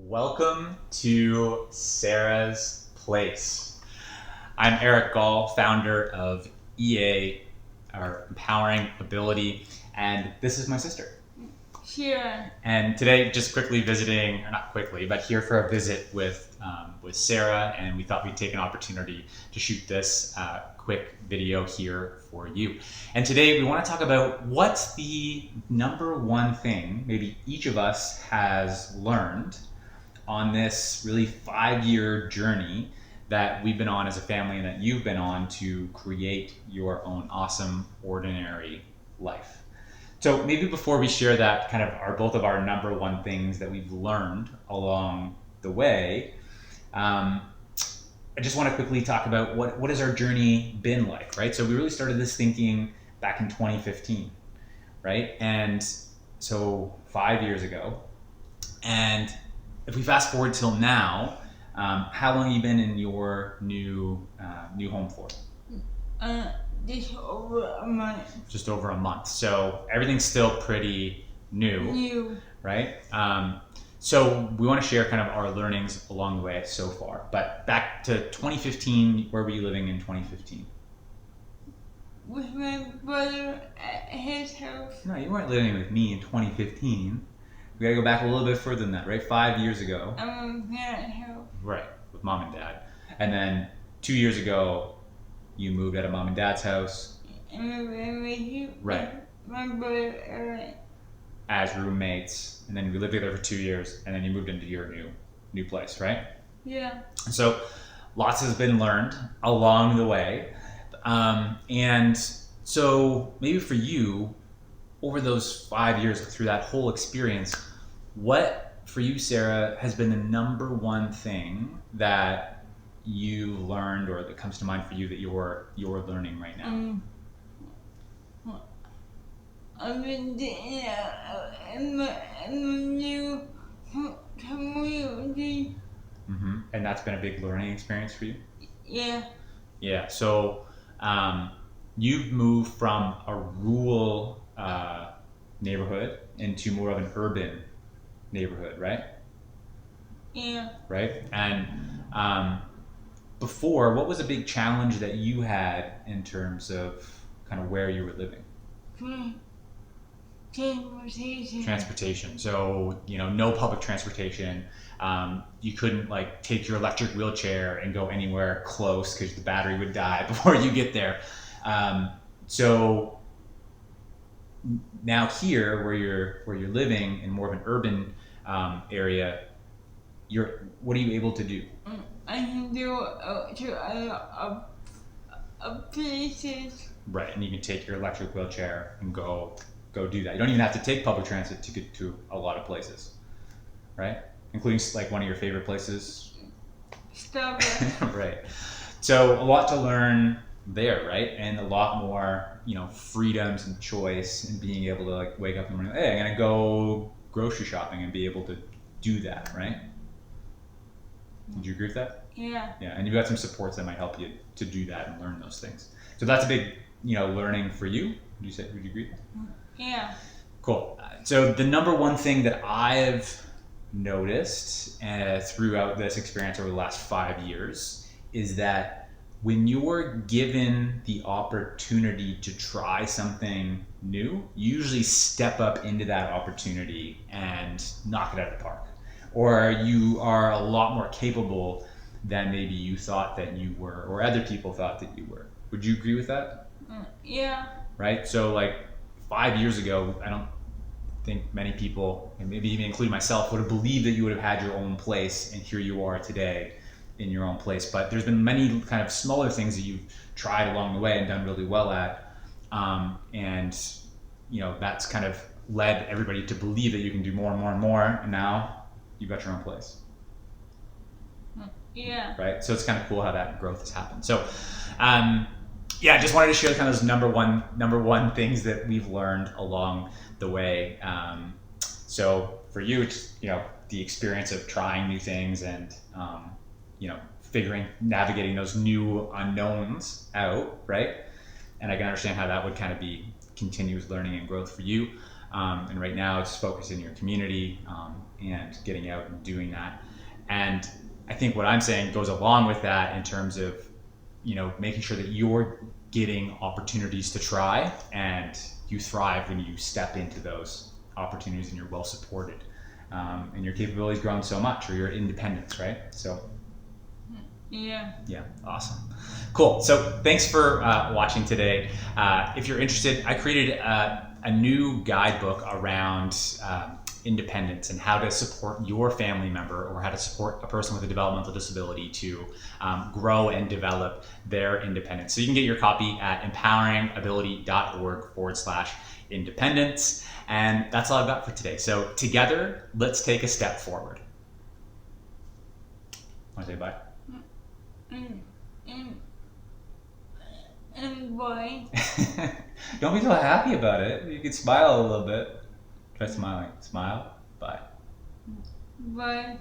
Welcome to Sarah's Place. I'm Eric Gall, founder of EA, or Empowering Ability, and this is my sister. Sure. And today, just quickly visiting, or not quickly, but here for a visit with Sarah, and we thought we'd take an opportunity to shoot this quick video here for you. And today we want to talk about what's the number one thing maybe each of us has learned on this really 5-year journey that we've been on as a family and that you've been on to create your own awesome, ordinary life. So maybe before we share that kind of both of our number one things that we've learned along the way, I just want to quickly talk about what has our journey been like, right? So we really started this thinking back in 2015, right? And so 5 years ago. And if we fast forward till now, how long have you been in your new home for? Just over a month. Just over a month. So everything's still pretty new. Right? So we want to share kind of our learnings along the way so far. But back to 2015, where were you living in 2015? With my brother at his house. No, you weren't living with me in 2015. We gotta go back a little bit further than that, right? 5 years ago. I'm at my parents' house. Right, with mom and dad. And then 2 years ago, you moved out of mom and dad's house. And with Right. my brother Eric. As roommates, and then we lived together for 2 years, and then you moved into your new place, right? Yeah. So lots has been learned along the way. And so maybe for you, over those 5 years, through that whole experience, what for you, Sarah, has been the number one thing that you learned or that comes to mind for you that you're learning right now? I've been in my new community. Mm-hmm. And that's been a big learning experience for you? Yeah. Yeah. So you've moved from a rural neighborhood into more of an urban neighborhood, right? Yeah. Right? And before, what was a big challenge that you had in terms of kind of where you were living? Transportation. So, no public transportation. You couldn't take your electric wheelchair and go anywhere close because the battery would die before you get there. So now here, where you're living in more of an urban area, what are you able to do? I can go to places. Right, and you can take your electric wheelchair and go do that. You don't even have to take public transit to get to a lot of places, right? Including one of your favorite places. Starbucks. Right. So a lot to learn there, right? And a lot more, freedoms and choice and being able to wake up in the morning, hey, I'm gonna go grocery shopping and be able to do that, right? Would you agree with that? Yeah. Yeah, and you've got some supports that might help you to do that and learn those things. So that's a big, learning for you. Would you agree? Yeah. Cool. So the number one thing that I've noticed throughout this experience over the last 5 years is that when you're given the opportunity to try something new, you usually step up into that opportunity and knock it out of the park. Or you are a lot more capable than maybe you thought that you were, or other people thought that you were. Would you agree with that? Yeah. Right? So 5 years ago, I don't think many people, and maybe even including myself, would have believed that you would have had your own place, and here you are today in your own place. But there's been many kind of smaller things that you've tried along the way and done really well at, and that's kind of led everybody to believe that you can do more and more and more, and now you've got your own place. Yeah. Right? So it's kind of cool how that growth has happened. So I just wanted to share kind of those number one things that we've learned along the way. So for you, it's the experience of trying new things and navigating those new unknowns out, right? And I can understand how that would kind of be continuous learning and growth for you. And right now it's focused in your community and getting out and doing that. And I think what I'm saying goes along with that in terms of, making sure that you're getting opportunities to try and you thrive when you step into those opportunities and you're well supported. And your capabilities grown so much, or your independence, right? So Yeah. yeah, awesome. Cool. So thanks for watching today. If you're interested, I created a new guidebook around independence and how to support your family member or how to support a person with a developmental disability to grow and develop their independence. So you can get your copy at empoweringability.org/independence. And that's all I've got for today. So together, let's take a step forward. Want to say bye? And boy. Don't be so happy about it. You can smile a little bit. Try smiling. Smile. Bye. Bye.